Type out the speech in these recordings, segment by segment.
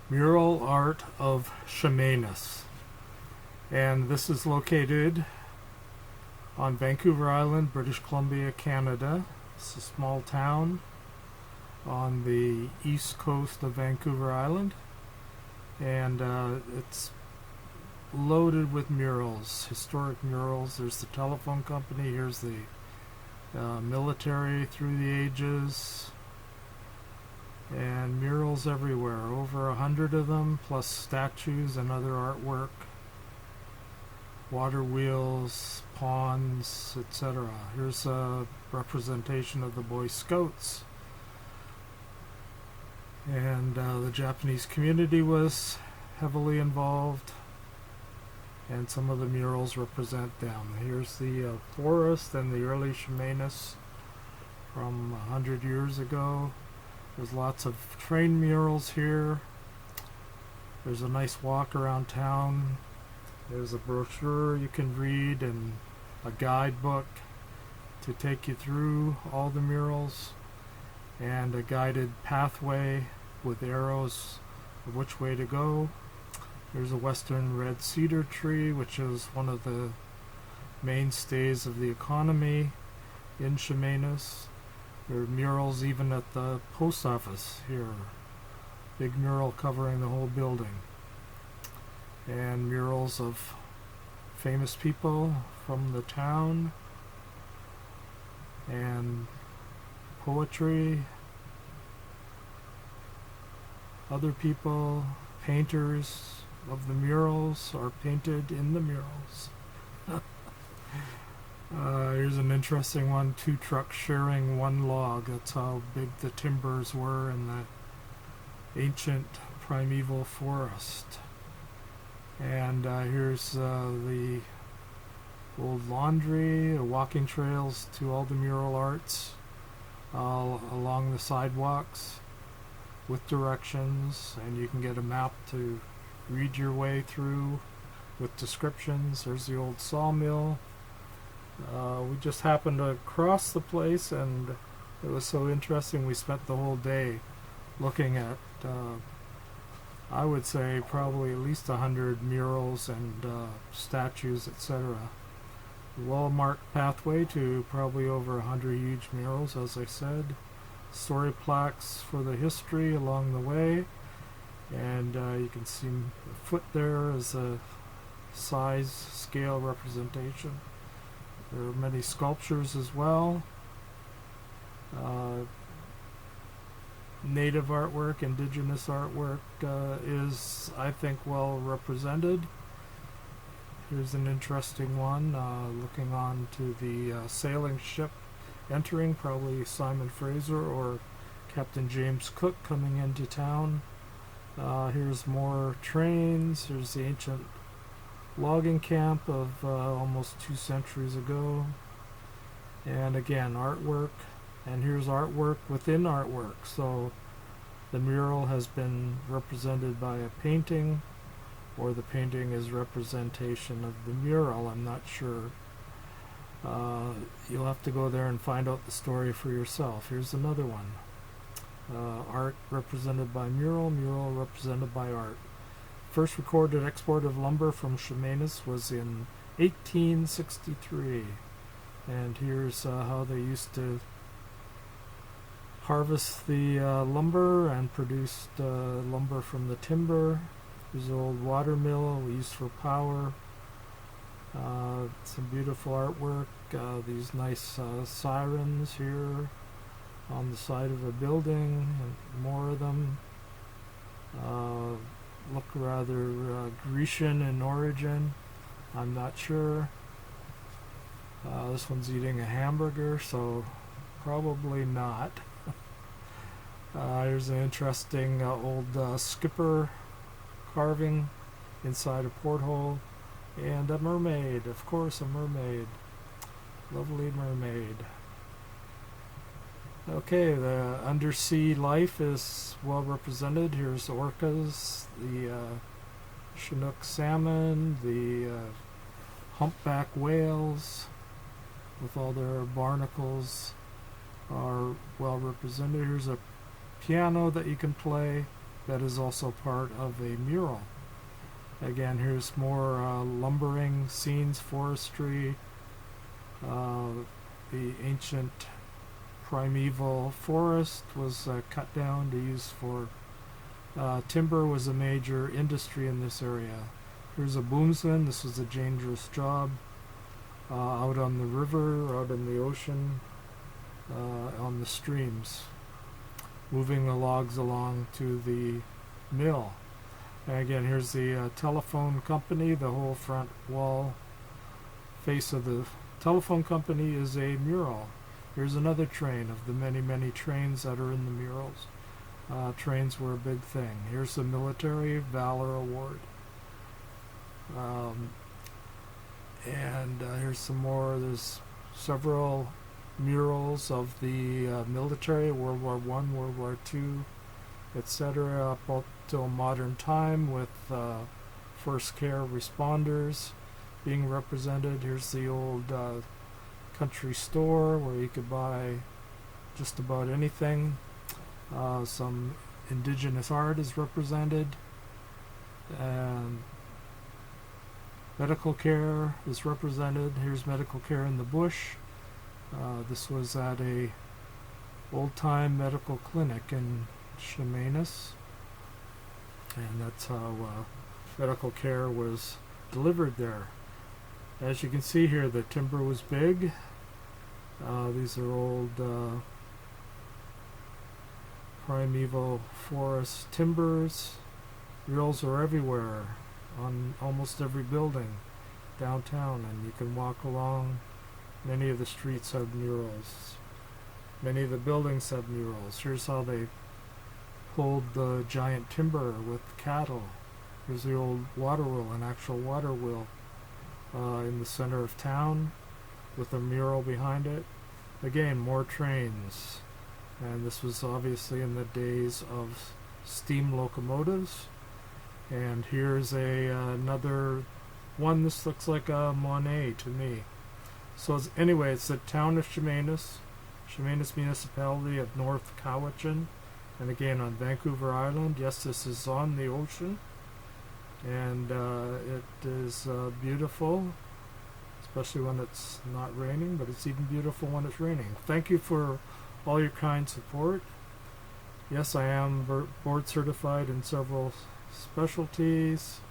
Mural Art of Chemainus. And this is located on Vancouver Island, British Columbia, Canada. It's a small town on the east coast of Vancouver Island. And it's loaded with murals, historic murals. There's the telephone company. Here's the military through the ages. And murals everywhere, over 100 of them, plus statues and other artwork, water wheels, ponds, etc. Here's a representation of the Boy Scouts. And the Japanese community was heavily involved, and some of the murals represent them. Here's the forest and the early Chemainus from 100 years ago. There's lots of train murals here. There's a nice walk around town. There's a brochure you can read and a guidebook to take you through all the murals, and a guided pathway with arrows of which way to go. There's a western red cedar tree, which is one of the mainstays of the economy in Chemainus. There are murals even at the post office here. Big mural covering the whole building. And murals of famous people from the town. And poetry. Other people, painters of the murals, are painted in the murals. Here's an interesting one. 2 trucks sharing one log. That's how big the timbers were in that ancient primeval forest. And here's the old laundry, walking trails to all the mural arts along the sidewalks with directions, and you can get a map to read your way through with descriptions. There's the old sawmill. We just happened to cross the place, and it was so interesting. We spent the whole day looking at, I would say, probably at least 100 murals and statues, etc. Well-marked pathway to probably over 100 huge murals, as I said. Story plaques for the history along the way, and you can see the foot there as a size scale representation. There are many sculptures as well. Native artwork, indigenous artwork is, I think, well represented. Here's an interesting one, looking on to the sailing ship entering, probably Simon Fraser or Captain James Cook coming into town. Here's more trains. Here's the ancient logging camp of almost 2 centuries ago. And again, artwork. And here's artwork within artwork. So the mural has been represented by a painting, or the painting is representation of the mural. I'm not sure. You'll have to go there and find out the story for yourself. Here's another one. Art represented by mural, mural represented by art. First recorded export of lumber from Chemainus was in 1863. And here's how they used to harvest the lumber and produced lumber from the timber. There's an old water mill we used for power. Some beautiful artwork. These nice sirens here on the side of a building, and more of them. Look rather Grecian in origin. I'm not sure. This one's eating a hamburger, so probably not. Here's an interesting old skipper carving inside a porthole, and a mermaid, of course, a mermaid. Lovely mermaid. Okay, the undersea life is well represented. Here's orcas, the Chinook salmon, the humpback whales with all their barnacles are well represented. Here's a piano that you can play that is also part of a mural. Again, here's more lumbering scenes, forestry, the ancient primeval forest was cut down to use for timber was a major industry in this area. Here's a boomsman. This was a dangerous job out on the river, out in the ocean, on the streams, moving the logs along to the mill. And again, here's the telephone company. The whole front wall face of the telephone company is a mural. Here's another train of the many, many trains that are in the murals. Trains were a big thing. Here's the Military Valor Award. And here's some more. There's several murals of the military, World War I, World War II, etc., up till modern time, with first care responders being represented. Here's the old country store where you could buy just about anything. Some indigenous art is represented, and medical care is represented. Here's medical care in the bush. This was at a old-time medical clinic in Chemainus, and that's how medical care was delivered there. As you can see here, the timber was big. These are old primeval forest timbers. Murals are everywhere, on almost every building downtown, and you can walk along. Many of the streets have murals. Many of the buildings have murals. Here's how they pulled the giant timber with cattle. Here's the old water wheel, an actual water wheel in the center of town with a mural behind it. Again, more trains. And this was obviously in the days of steam locomotives. And here's another one. This looks like a Monet to me. So anyway, it's the town of Chemainus, Chemainus Municipality of North Cowichan, and again on Vancouver Island. Yes, this is on the ocean, and it is beautiful, especially when it's not raining, but it's even beautiful when it's raining. Thank you for all your kind support. Yes, I am board certified in several specialties,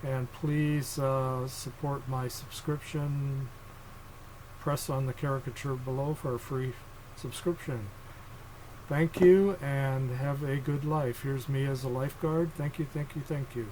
and please support my subscription. Press on the caricature below for a free subscription. Thank you, and have a good life. Here's me as a lifeguard. Thank you, thank you, thank you.